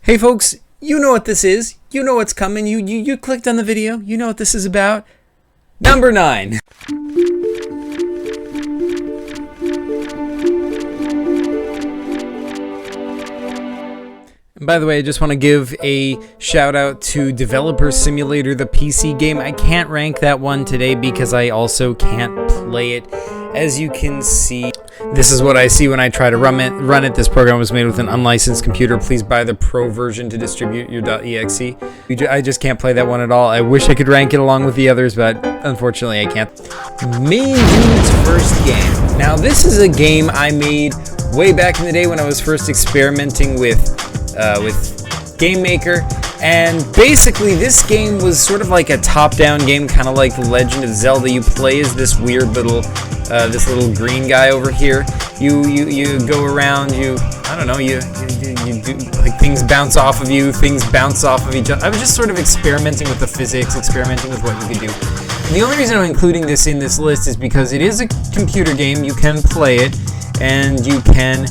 Hey folks, you know what this is. You know what's coming. You clicked on the video. You know what this is about. Number 9. And by the way, I just want to give a shout out to Developer Simulator, the PC game. I can't rank that one today because I also can't play it. As you can see, this is what I see when I try to run it. This program was made with an unlicensed computer. Please buy the pro version to distribute your .exe. I just can't play that one at all. I wish I could rank it along with the others, but unfortunately I can't. Main Dude's first game. Now this is a game I made way back in the day when I was first experimenting with Game Maker. And basically this game was sort of like a top-down game, kind of like The Legend of Zelda. You play as this weird little this little green guy over here. You go around, you do, like, things bounce off of you, things bounce off of each other. I was just sort of experimenting with the physics, experimenting with what you could do. And the only reason I'm including this in this list is because it is a computer game. You can play it and you can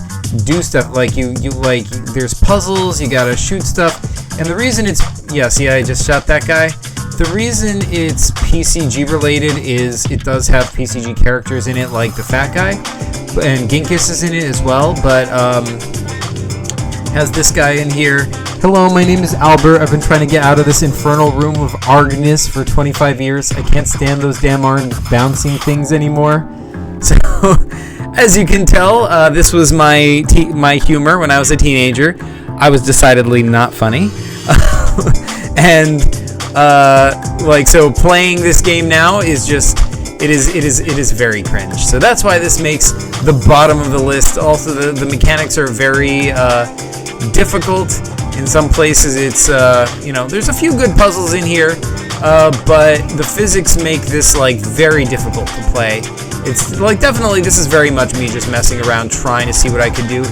do stuff like there's puzzles, you gotta shoot stuff. And the reason it's, yeah, see, I just shot that guy. The reason it's PCG related is it does have PCG characters in it, like the fat guy, and Ginkus is in it as well, but has this guy in here. Hello, my name is Albert. I've been trying to get out of this infernal room of Argnus for 25 years. I can't stand those damn orange bouncing things anymore. So, as you can tell, this was my humor when I was a teenager. I was decidedly not funny. And so playing this game now is just it is very cringe. So that's why this makes the bottom of the list. Also, the mechanics are very difficult. In some places it's there's a few good puzzles in here, but the physics make this like very difficult to play. It's like, definitely this is very much me just messing around trying to see what I could do.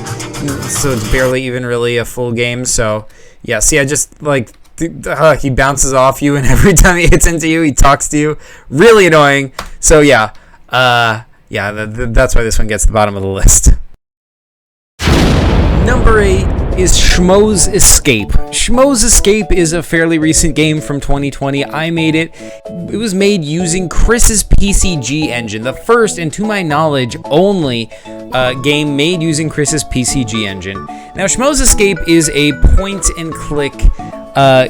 So it's barely even really a full game. So yeah, see, I just like he bounces off you, and every time he hits into you, he talks to you. Really annoying. So yeah, that's why this one gets the bottom of the list. Number 8 is Shmoe's Escape. Shmoe's Escape is a fairly recent game from 2020. I made it. It was made using Chris's PCG engine, the first and, to my knowledge, only game made using Chris's PCG engine. Now, Shmoe's Escape is a point-and-click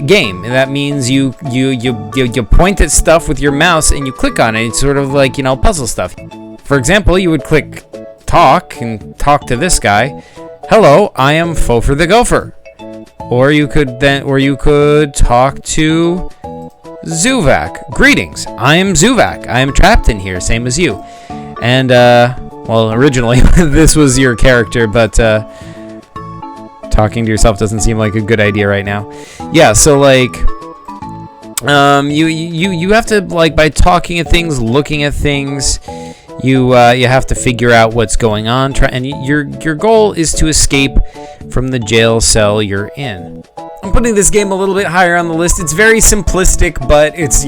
game. And that means you point at stuff with your mouse and you click on it. It's sort of like, puzzle stuff. For example, you would click talk and talk to this guy. Hello, I am Fofer the Gopher. Or you could talk to Xoovaq. Greetings, I am Xoovaq. I am trapped in here, same as you. And well, originally this was your character, but talking to yourself doesn't seem like a good idea right now. Yeah, so like you have to, like, by talking at things, looking at things, you have to figure out what's going on, and your goal is to escape from the jail cell you're in. I'm putting this game a little bit higher on the list. It's very simplistic, but it's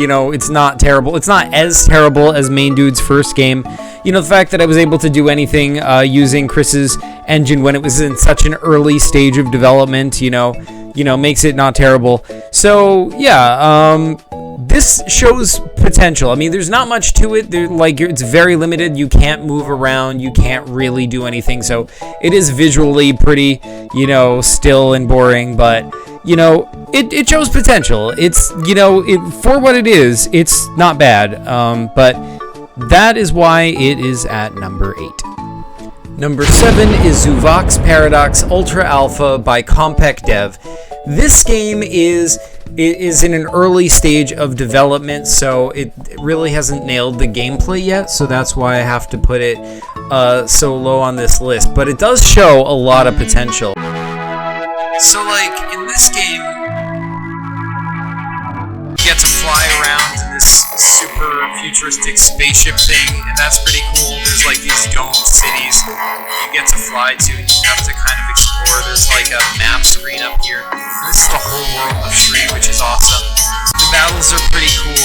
not terrible. It's not as terrible as Main Dude's first game. The fact that I was able to do anything using Chris's engine when it was in such an early stage of development, makes it not terrible. So yeah, this shows potential. I mean, there's not much to it. It's very limited. You can't move around. You can't really do anything. So it is visually pretty, still and boring. But it shows potential. It's for what it is, it's not bad. But that is why it is at number 8. Number 7 is Xoovaq's Paradox Ultra Alpha by Compec Dev. This game is in an early stage of development, so it really hasn't nailed the gameplay yet, so that's why I have to put it so low on this list. But it does show a lot of potential. So, like, in this game, you get to fly around in this super futuristic spaceship thing, and that's pretty cool. There's like these domed cities you get to fly to, and you have to kind of explore. There's like a map screen up here. This is the whole world of Shri, which is awesome. The battles are pretty cool.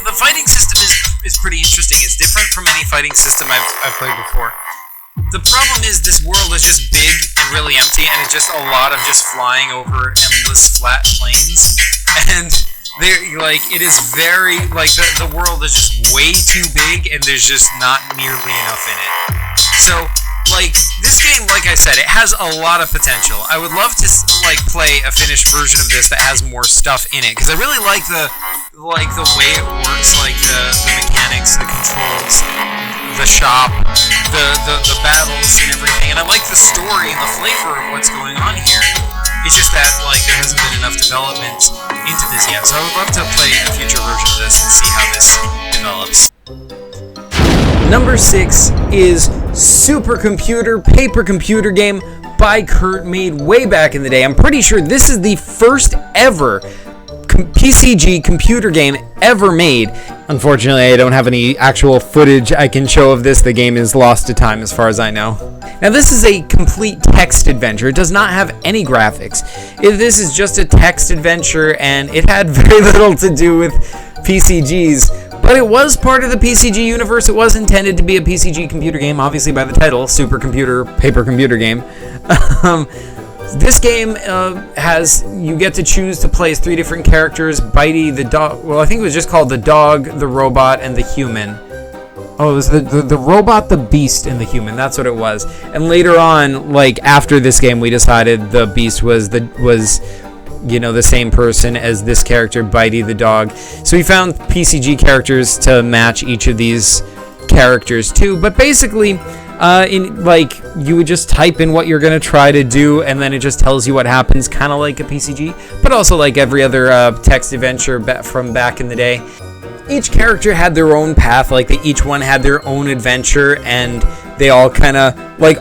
The fighting system is pretty interesting. It's different from any fighting system I've played before. The problem is this world is just big and really empty, and it's just a lot of just flying over endless flat plains. And it is very, the world is just way too big, and there's just not nearly enough in it. So, this game, like I said, it has a lot of potential. I would love to, play a finished version of this that has more stuff in it, because I really like the way it works, the mechanics, the controls, the shop, the battles and everything, and I like the story and the flavor of what's going on here. It's just that, there hasn't been enough development into this yet, so I would love to play a future version of this and see how this develops. Number 6 is Supercomputer Paper Computer Game by Kurt, made way back in the day. I'm pretty sure this is the first ever PCG computer game ever made. Unfortunately, I don't have any actual footage I can show of this. The game is lost to time as far as I know. Now, this is a complete text adventure. It does not have any graphics. This is just a text adventure, and it had very little to do with PCGs. But it was part of the PCG universe. It was intended to be a PCG computer game, obviously by the title, Supercomputer Paper Computer Game. This game you get to choose to play as 3 different characters: Bitey, the dog. Well, I think it was just called the dog, the robot, and the human. Oh, it was the robot, the beast, and the human. That's what it was. And later on, after this game, we decided the beast was the same person as this character, Bitey the dog. So we found PCG characters to match each of these characters too. But basically, you would just type in what you're gonna try to do, and then it just tells you what happens, kind of like a PCG, but also like every other text adventure from back in the day. Each character had their own path, each one had their own adventure, and they all kind of,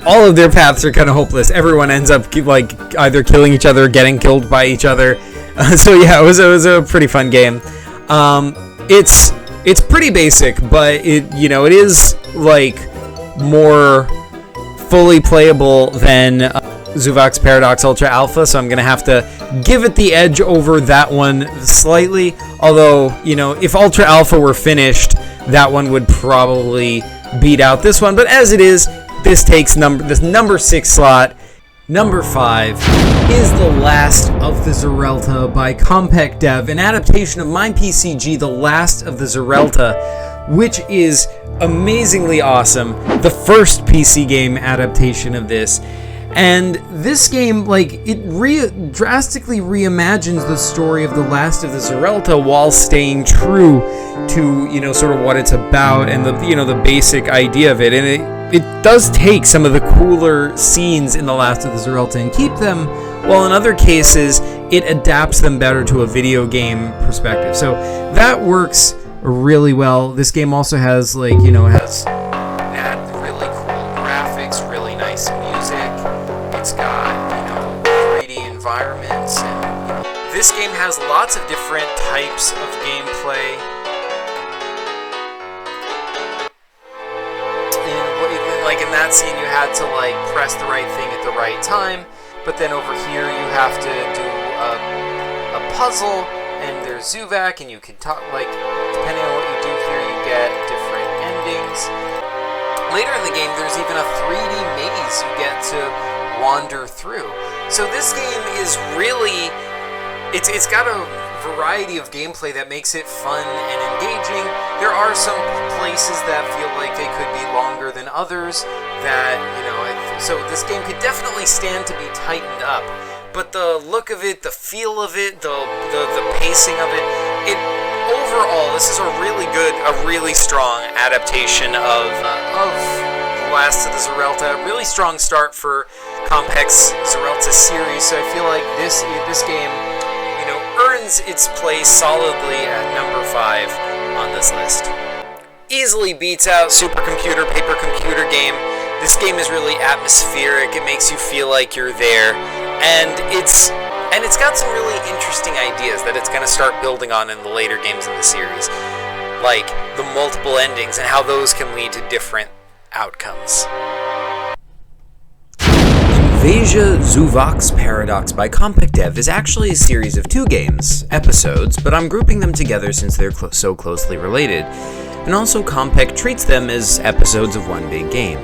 all of their paths are kind of hopeless. Everyone ends up, either killing each other or getting killed by each other. So yeah, it was a pretty fun game. It's pretty basic, but it is, more fully playable than Xoovaq's Paradox Ultra Alpha, so I'm going to have to give it the edge over that one slightly. Although, if Ultra Alpha were finished, that one would probably beat out this one. But as it is, this takes this number 6 slot. Number 5 is The Last of the Zorelta by Compec Dev, an adaptation of my PCG, The Last of the Zorelta, which is amazingly awesome. The first PC game adaptation of this. And this game, it drastically reimagines the story of The Last of the Zorelta while staying true to, sort of what it's about and the basic idea of it. And it does take some of the cooler scenes in The Last of the Zorelta and keep them, while in other cases, it adapts them better to a video game perspective. So that works really well. This game also has, has really cool graphics, really nice music. It's got, 3D environments, and this game has lots of different types of gameplay. In that scene, you had to press the right thing at the right time, but then over here you have to do a puzzle, and there's Xoovaq, and you can talk, depending on what you do here, you get different endings. Later in the game, there's even a 3D maze you get to wander through. So this game is really, it's got a variety of gameplay that makes it fun and engaging. There are some places that feel like they could be longer than others that, so this game could definitely stand to be tightened up. But the look of it, the feel of it, the pacing of it, overall, this is a really strong adaptation of The Last of the Zorelta. A really strong start for Compec's Zorelta series, so I feel like this game earns its place solidly at number 5 on this list. Easily beats out Supercomputer Paper Computer Game. This game is really atmospheric. It makes you feel like you're there, and it's got some really interesting ideas that it's going to start building on in the later games in the series, like the multiple endings and how those can lead to different outcomes. Invasia Xoovaq's Paradox by Compec Dev is actually a series of 2 episodes, but I'm grouping them together since they're so closely related, and also Compec treats them as episodes of one big game.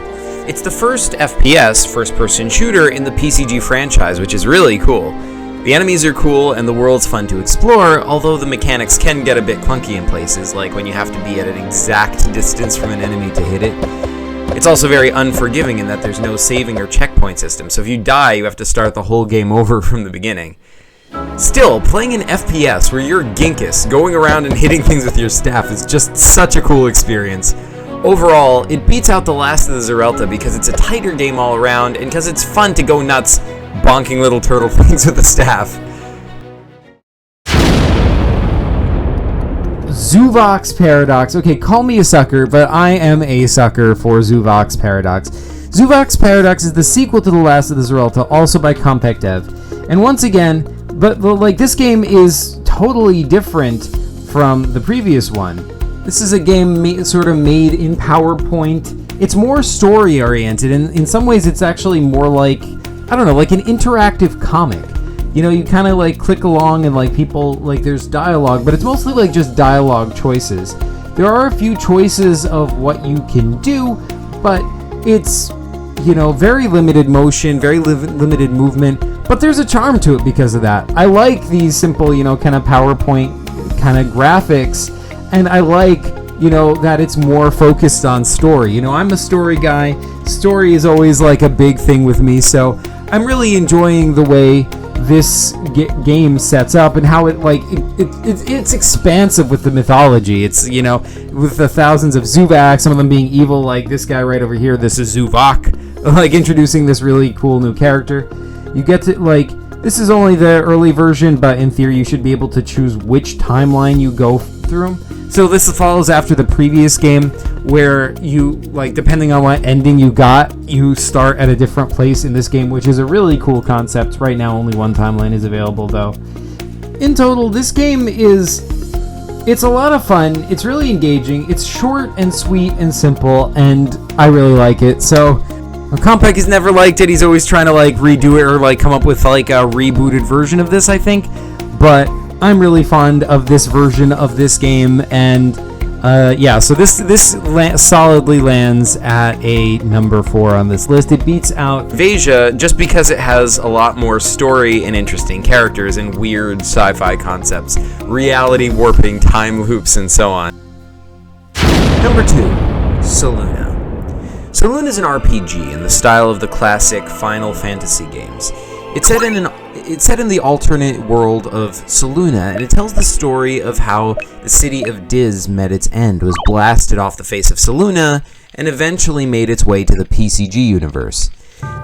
It's the first FPS, first-person shooter, in the PCG franchise, which is really cool. The enemies are cool, and the world's fun to explore, although the mechanics can get a bit clunky in places, like when you have to be at an exact distance from an enemy to hit it. It's also very unforgiving in that there's no saving or checkpoint system, so if you die, you have to start the whole game over from the beginning. Still, playing an FPS where you're Ginkus, going around and hitting things with your staff is just such a cool experience. Overall, it beats out the last of the Zorelta because it's a tighter game all around, and because it's fun to go nuts bonking little turtle things with the staff. Xoovaq's Paradox. Okay, call me a sucker, but I am a sucker for Xoovaq's Paradox. Xoovaq's Paradox is the sequel to The Last of the Zorelta, also by Compact Dev. And once again, this game is totally different from the previous one. This is a game sort of made in PowerPoint. It's more story-oriented, and in some ways it's actually more like, I don't know, like an interactive comic. You know, you kind of like click along and like people, like there's dialogue, but it's mostly like just dialogue choices. There are a few choices of what you can do, but it's, you know, very limited motion, very limited movement, but there's a charm to it because of that. I like these simple, you know, kind of PowerPoint kind of graphics, and I like, you know, that it's more focused on story. You know, I'm a story guy. Story is always like a big thing with me, so I'm really enjoying the way this game sets up and how it's expansive with the mythology. It's, you know, with the thousands of Xoovaq, some of them being evil, like this guy right over here. This is Xoovaq, like introducing this really cool new character. You get to, like, this is only the early version, but in theory you should be able to choose which timeline you go through. So this follows after the previous game, where you, like, depending on what ending you got, you start at a different place in this game, which is a really cool concept. Right now only one timeline is available, though. In total, this game it's a lot of fun. It's really engaging. It's short and sweet and simple, and I really like it. So Compact has never liked it. He's always trying to like redo it or like come up with like a rebooted version of this, I think. But I'm really fond of this version of this game, and yeah, so this solidly lands at a number 4 on this list. It beats out Invasia just because it has a lot more story and interesting characters and weird sci-fi concepts, reality warping, time loops, and so on. Number 2, Soluna. Soluna is an RPG in the style of the classic Final Fantasy games. It's set in the alternate world of Soluna, and it tells the story of how the city of Diz met its end, was blasted off the face of Soluna, and eventually made its way to the PCG universe.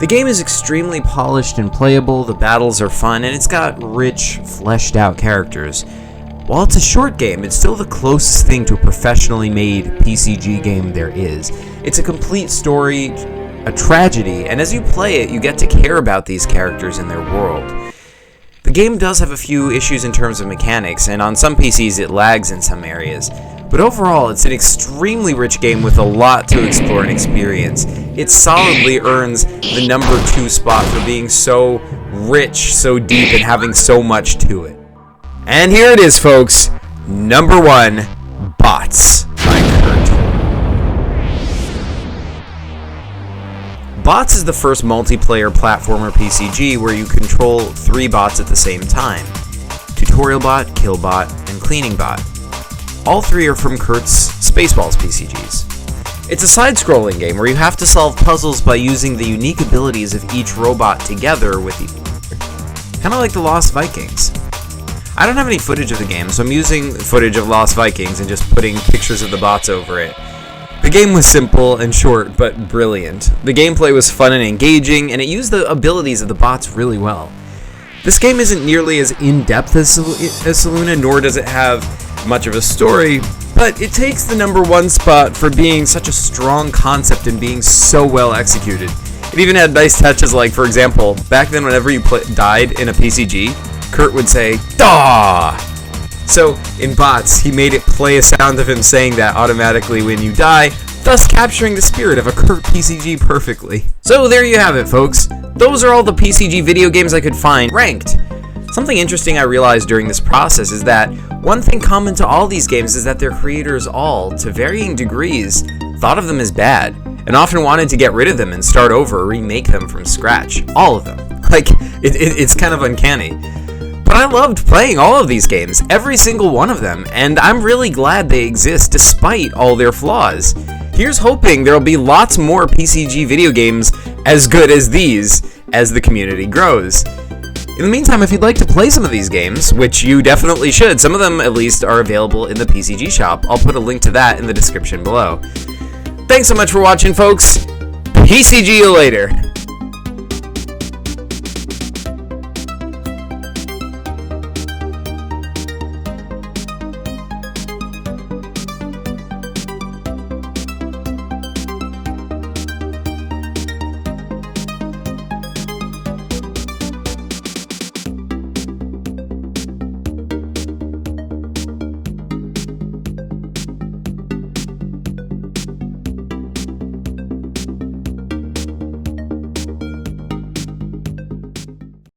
The game is extremely polished and playable, the battles are fun, and it's got rich, fleshed out characters. While it's a short game, it's still the closest thing to a professionally made PCG game there is. It's a complete story, a tragedy, and as you play it, you get to care about these characters and their world. The game does have a few issues in terms of mechanics, and on some PCs it lags in some areas, but overall it's an extremely rich game with a lot to explore and experience. It solidly earns the number 2 spot for being so rich, so deep, and having so much to it. And here it is, folks, number 1, Bots by Kurt. Bots is the first multiplayer platformer PCG where you control 3 bots at the same time: Tutorial Bot, Kill Bot, and Cleaning Bot. All 3 are from Kurt's Spaceballs PCGs. It's a side-scrolling game where you have to solve puzzles by using the unique abilities of each robot together with each other. Kind of like the Lost Vikings. I don't have any footage of the game, so I'm using footage of Lost Vikings and just putting pictures of the bots over it. The game was simple and short, but brilliant. The gameplay was fun and engaging, and it used the abilities of the bots really well. This game isn't nearly as in-depth as Soluna, nor does it have much of a story, but it takes the number 1 spot for being such a strong concept and being so well executed. It even had nice touches, like, for example, back then whenever you died in a PCG, Kurt would say, "Daw!" So, in Bots, he made it play a sound of him saying that automatically when you die, thus capturing the spirit of a Kurt PCG perfectly. So there you have it, folks. Those are all the PCG video games I could find ranked. Something interesting I realized during this process is that one thing common to all these games is that their creators all, to varying degrees, thought of them as bad. and often wanted to get rid of them and start over or remake them from scratch. All of them. Like, it's kind of uncanny. But I loved playing all of these games, every single one of them, and I'm really glad they exist despite all their flaws. Here's hoping there'll be lots more PCG video games as good as these as the community grows. In the meantime, if you'd like to play some of these games, which you definitely should, some of them at least are available in the PCG shop. I'll put a link to that in the description below. Thanks so much for watching, folks. PCG you later.